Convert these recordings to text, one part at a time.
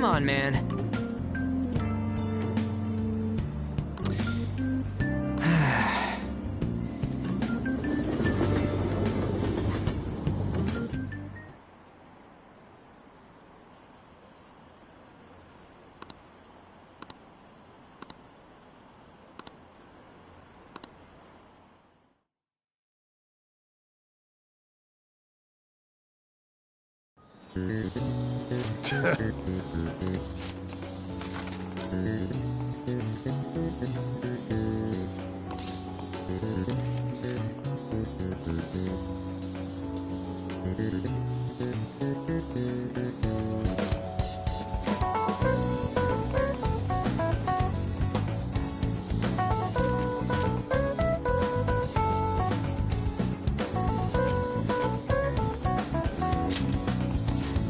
Come on, man.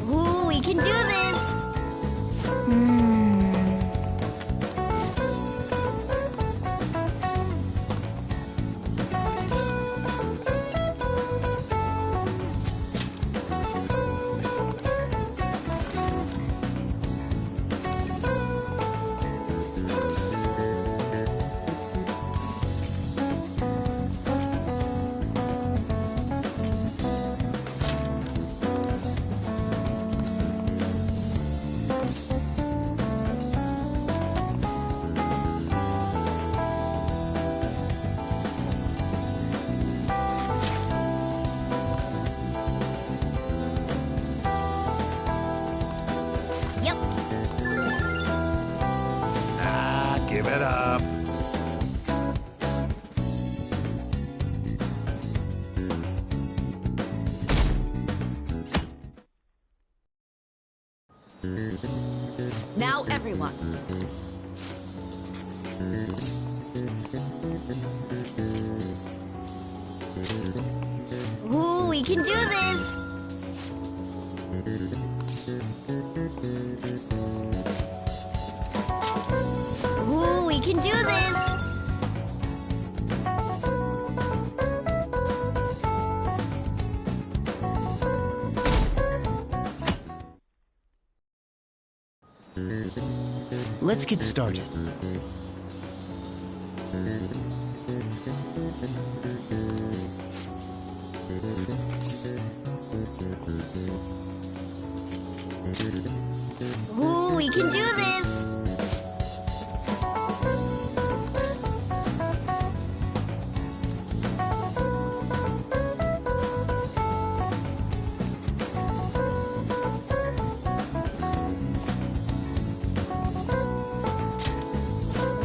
Ooh, we can do this! Yep. Give it up. Now everyone. Ooh, we can do this! Ooh, we can do this! Let's get started. Ooh, we can do this!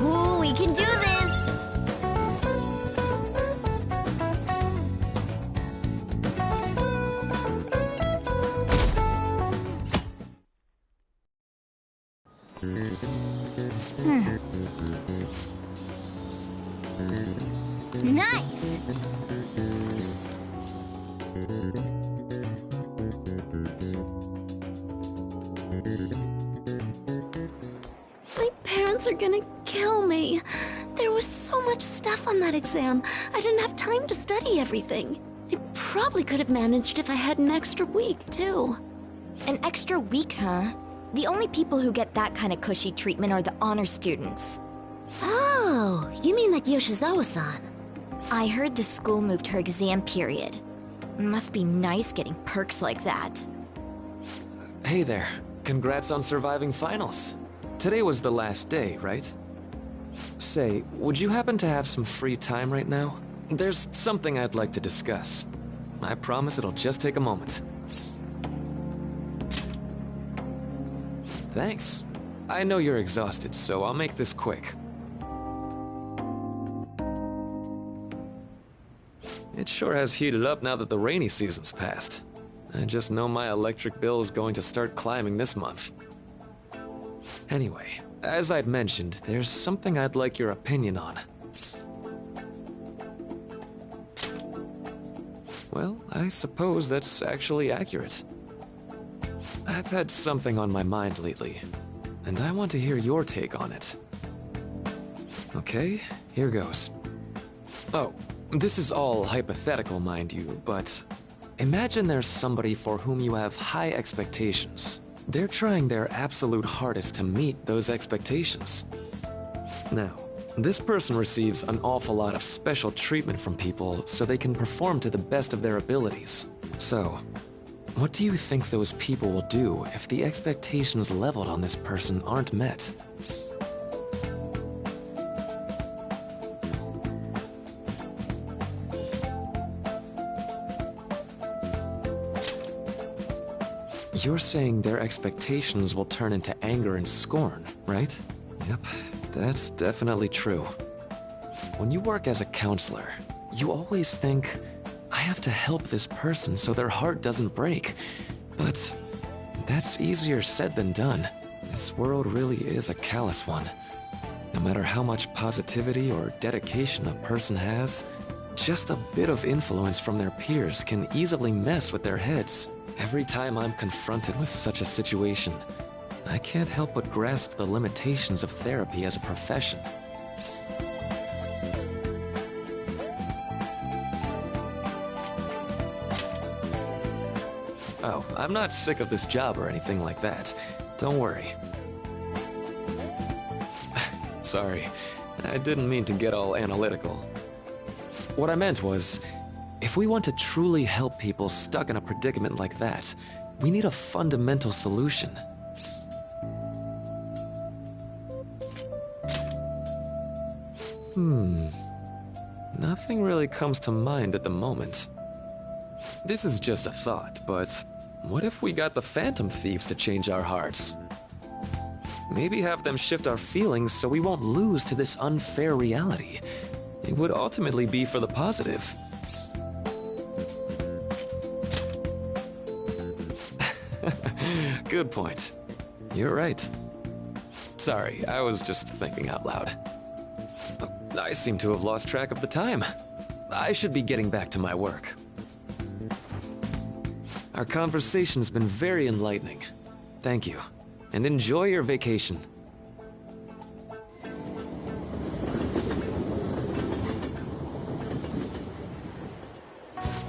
Ooh, we can do this! Nice! My parents are gonna kill me. There was so much stuff on that exam. I didn't have time to study everything. I probably could have managed if I had an extra week, too. An extra week, huh? The only people who get that kind of cushy treatment are the honor students. Oh, you mean like Yoshizawa-san? I heard the school moved her exam period. Must be nice getting perks like that. Hey there. Congrats on surviving finals. Today was the last day, right? Say, would you happen to have some free time right now? There's something I'd like to discuss. I promise it'll just take a moment. Thanks. I know you're exhausted, so I'll make this quick. It sure has heated up now that the rainy season's passed. I just know my electric bill is going to start climbing this month. Anyway, as I'd mentioned, there's something I'd like your opinion on. Well, I suppose that's actually accurate. I've had something on my mind lately, and I want to hear your take on it. Okay, here goes. Oh, this is all hypothetical, mind you, but imagine there's somebody for whom you have high expectations, They're trying their absolute hardest to meet those expectations. Now, this person receives an awful lot of special treatment from people so they can perform to the best of their abilities. So, what do you think those people will do if the expectations leveled on this person aren't met? You're saying their expectations will turn into anger and scorn, right? Yep, that's definitely true. When you work as a counselor, you always think, I have to help this person so their heart doesn't break. But that's easier said than done. This world really is a callous one. No matter how much positivity or dedication a person has, just a bit of influence from their peers can easily mess with their heads. Every time I'm confronted with such a situation, I can't help but grasp the limitations of therapy as a profession. Oh, I'm not sick of this job or anything like that. Don't worry. Sorry, I didn't mean to get all analytical. What I meant was, if we want to truly help people stuck in a predicament like that, we need a fundamental solution. Nothing really comes to mind at the moment. This is just a thought, but what if we got the Phantom Thieves to change our hearts? Maybe have them shift our feelings so we won't lose to this unfair reality. It would ultimately be for the positive. Good point. You're right. Sorry, I was just thinking out loud. I seem to have lost track of the time. I should be getting back to my work. Our conversation's been very enlightening. Thank you, and enjoy your vacation.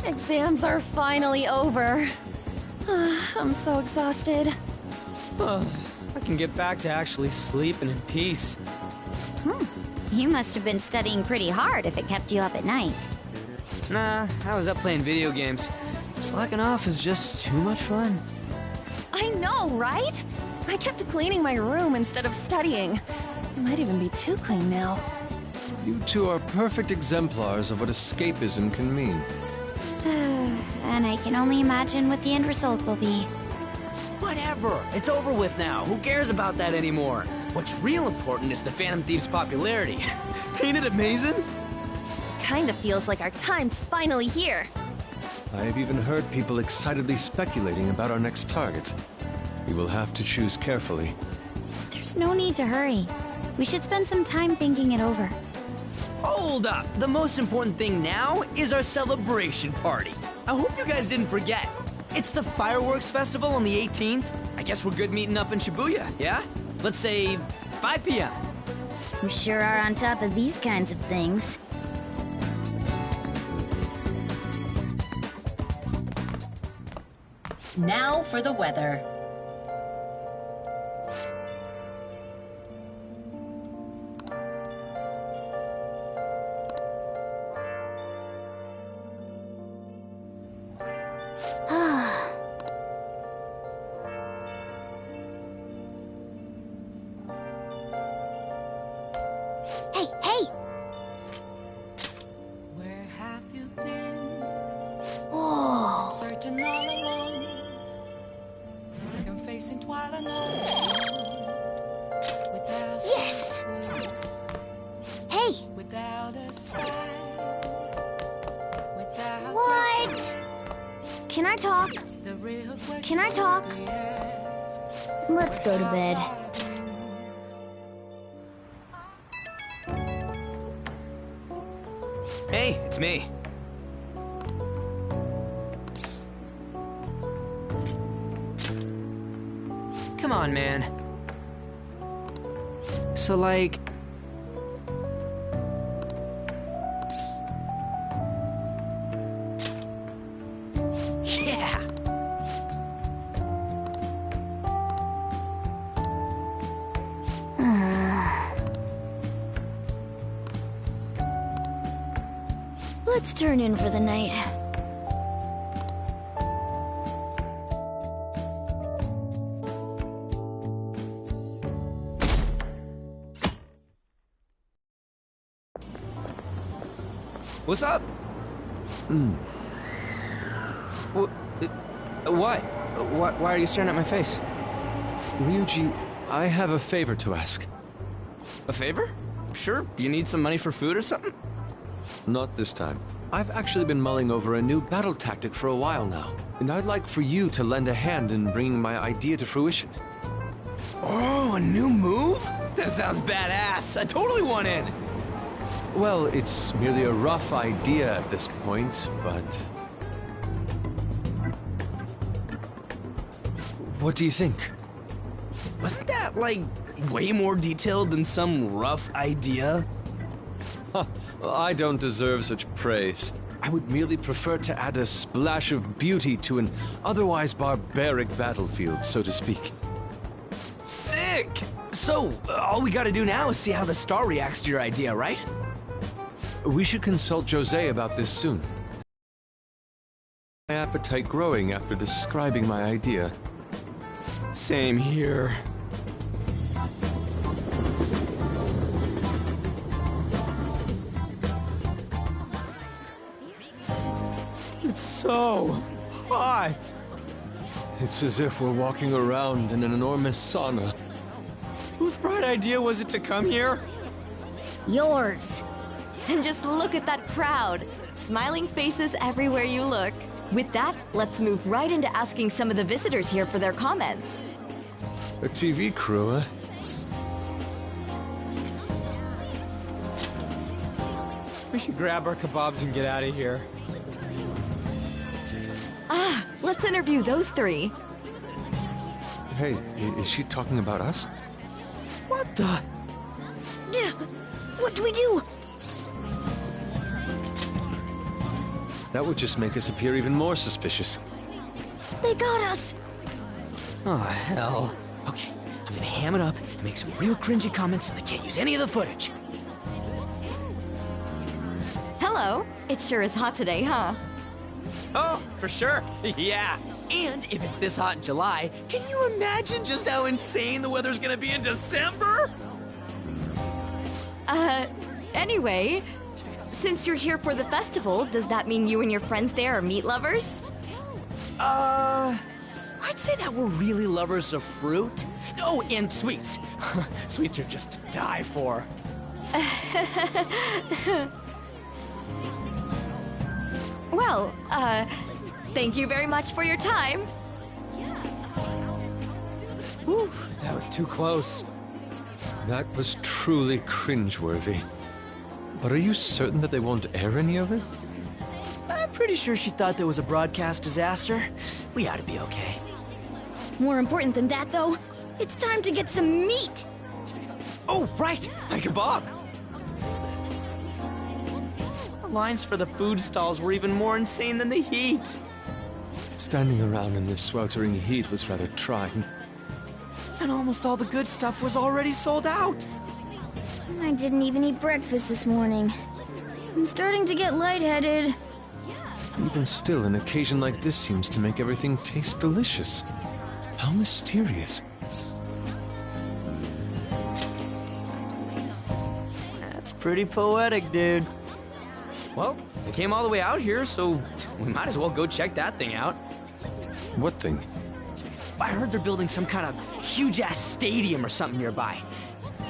Exams are finally over. I'm so exhausted. I can get back to actually sleeping in peace. You must have been studying pretty hard if it kept you up at night. Nah, I was up playing video games. Slacking off is just too much fun. I know, right? I kept cleaning my room instead of studying. It might even be too clean now. You two are perfect exemplars of what escapism can mean. And I can only imagine what the end result will be. Whatever, it's over with now. Who cares about that anymore? What's real important is the Phantom Thieves' popularity. Ain't it amazing? Kinda feels like our time's finally here. I have even heard people excitedly speculating about our next target. We will have to choose carefully. There's no need to hurry. We should spend some time thinking it over. Hold up! The most important thing now is our celebration party. I hope you guys didn't forget. It's the fireworks festival on the 18th. I guess we're good meeting up in Shibuya, yeah? Let's say 5 p.m. We sure are on top of these kinds of things. Now for the weather. Hey, hey! Where have you been? Whoa! Searching all alone, confessing twilight without Yes! Hey! without a sign, without What? Can I talk? the real question. Can I talk? we ask. Let's go to bed. Hey, it's me. Come on, man. So, like... Yeah! Let's turn in for the night. What's up? What? Why are you staring at my face? Ryuji, I have a favor to ask. A favor? Sure, you need some money for food or something? Not this time. I've actually been mulling over a new battle tactic for a while now, and I'd like for you to lend a hand in bringing my idea to fruition. Oh, a new move? That sounds badass. I totally want in. Well, it's merely a rough idea at this point, but... What do you think? Wasn't that, like, way more detailed than some rough idea? Huh, well, I don't deserve such praise. I would merely prefer to add a splash of beauty to an otherwise barbaric battlefield, so to speak. Sick! So, all we gotta do now is see how the star reacts to your idea, right? We should consult Jose about this soon. My appetite growing after describing my idea. Same here. It's so hot. It's as if we're walking around in an enormous sauna. Whose bright idea was it to come here? Yours. And just look at that crowd. Smiling faces everywhere you look. With that, let's move right into asking some of the visitors here for their comments. A TV crew, huh? We should grab our kebabs and get out of here. Ah, let's interview those three. Hey, is she talking about us? What the? What do we do? That would just make us appear even more suspicious. They got us. Oh, hell. Okay, I'm gonna ham it up and make some real cringy comments so they can't use any of the footage. Hello. It sure is hot today, huh? Oh, for sure. Yeah. And if it's this hot in July, can you imagine just how insane the weather's gonna be in December? Anyway, since you're here for the festival, does that mean you and your friends there are meat lovers? I'd say that we're really lovers of fruit. Oh, and sweets. Sweets are just to die for. Well, thank you very much for your time. Whew, that was too close. That was truly cringeworthy. But are you certain that they won't air any of it? I'm pretty sure she thought there was a broadcast disaster. We ought to be okay. More important than that, though, it's time to get some meat. Oh, right! My kebab! The lines for the food stalls were even more insane than the heat. Standing around in this sweltering heat was rather trying. And almost all the good stuff was already sold out. I didn't even eat breakfast this morning. I'm starting to get lightheaded. Even still, an occasion like this seems to make everything taste delicious. How mysterious. That's pretty poetic, dude. Well, I came all the way out here, so we might as well go check that thing out. What thing? I heard they're building some kind of huge-ass stadium or something nearby.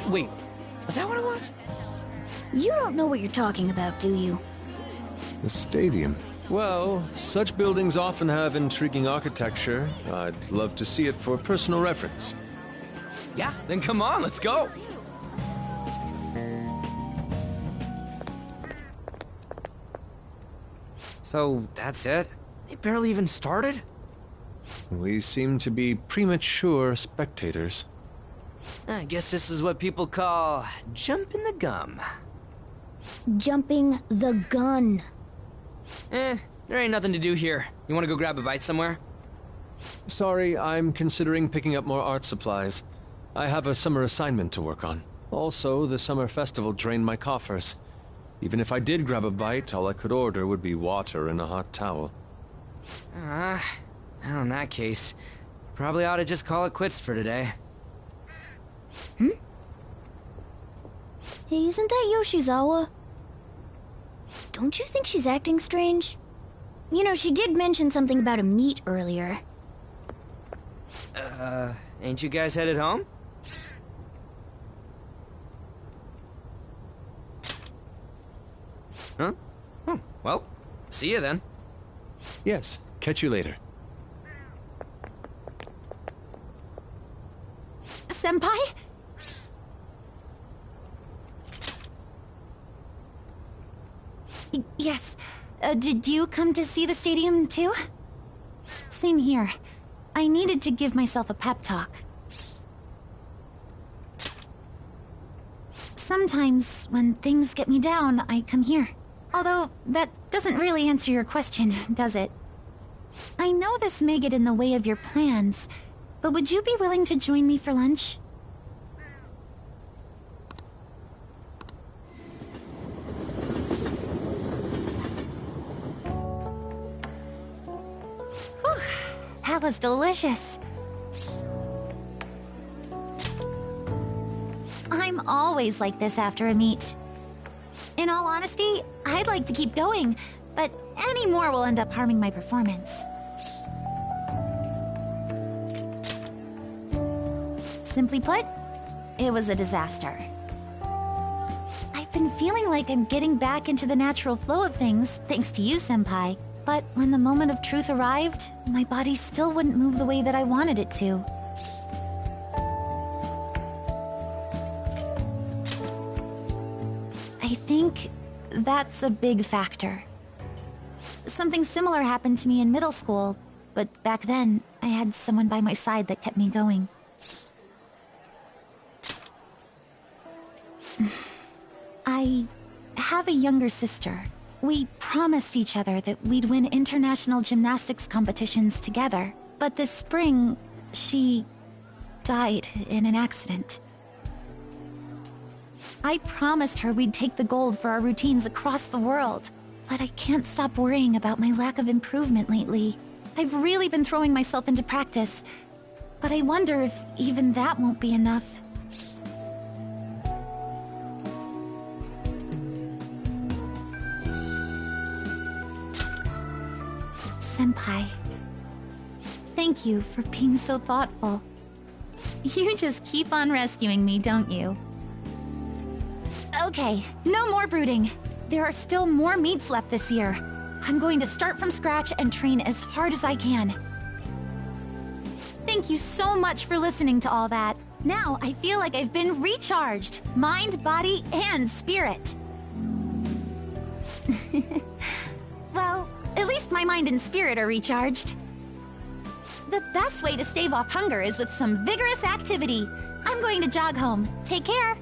Wait, was that what it was? You don't know what you're talking about, do you? The stadium. Well, such buildings often have intriguing architecture. I'd love to see it for personal reference. Yeah, then come on, let's go. So, that's it? They barely even started? We seem to be premature spectators. I guess this is what people call jumping the gum. Jumping the gun. There ain't nothing to do here. You wanna go grab a bite somewhere? Sorry, I'm considering picking up more art supplies. I have a summer assignment to work on. Also, the summer festival drained my coffers. Even if I did grab a bite, all I could order would be water and a hot towel. Well, in that case, probably ought to just call it quits for today. Hey, isn't that Yoshizawa? Don't you think she's acting strange? You know, she did mention something about a meet earlier. Ain't you guys headed home? Huh? Oh, well, see you then. Yes, catch you later. Senpai? Yes. Did you come to see the stadium too? Same here. I needed to give myself a pep talk. Sometimes, when things get me down, I come here. Although, that doesn't really answer your question, does it? I know this may get in the way of your plans, but would you be willing to join me for lunch? Whew, that was delicious. I'm always like this after a meet. In all honesty, I'd like to keep going, but any more will end up harming my performance. Simply put, it was a disaster. I've been feeling like I'm getting back into the natural flow of things, thanks to you, Senpai. But when the moment of truth arrived, my body still wouldn't move the way that I wanted it to. I think that's a big factor. Something similar happened to me in middle school, but back then, I had someone by my side that kept me going. I have a younger sister. We promised each other that we'd win international gymnastics competitions together. But this spring, she died in an accident. I promised her we'd take the gold for our routines across the world. But I can't stop worrying about my lack of improvement lately. I've really been throwing myself into practice. But I wonder if even that won't be enough. Senpai, thank you for being so thoughtful. You just keep on rescuing me, don't you? Okay, no more brooding. There are still more meets left this year. I'm going to start from scratch and train as hard as I can. Thank you so much for listening to all that. Now I feel like I've been recharged. Mind, body, and spirit. Well, at least my mind and spirit are recharged. The best way to stave off hunger is with some vigorous activity. I'm going to jog home. Take care.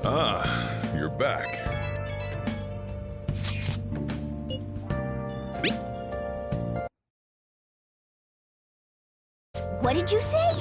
Ah, you're back. What did you say?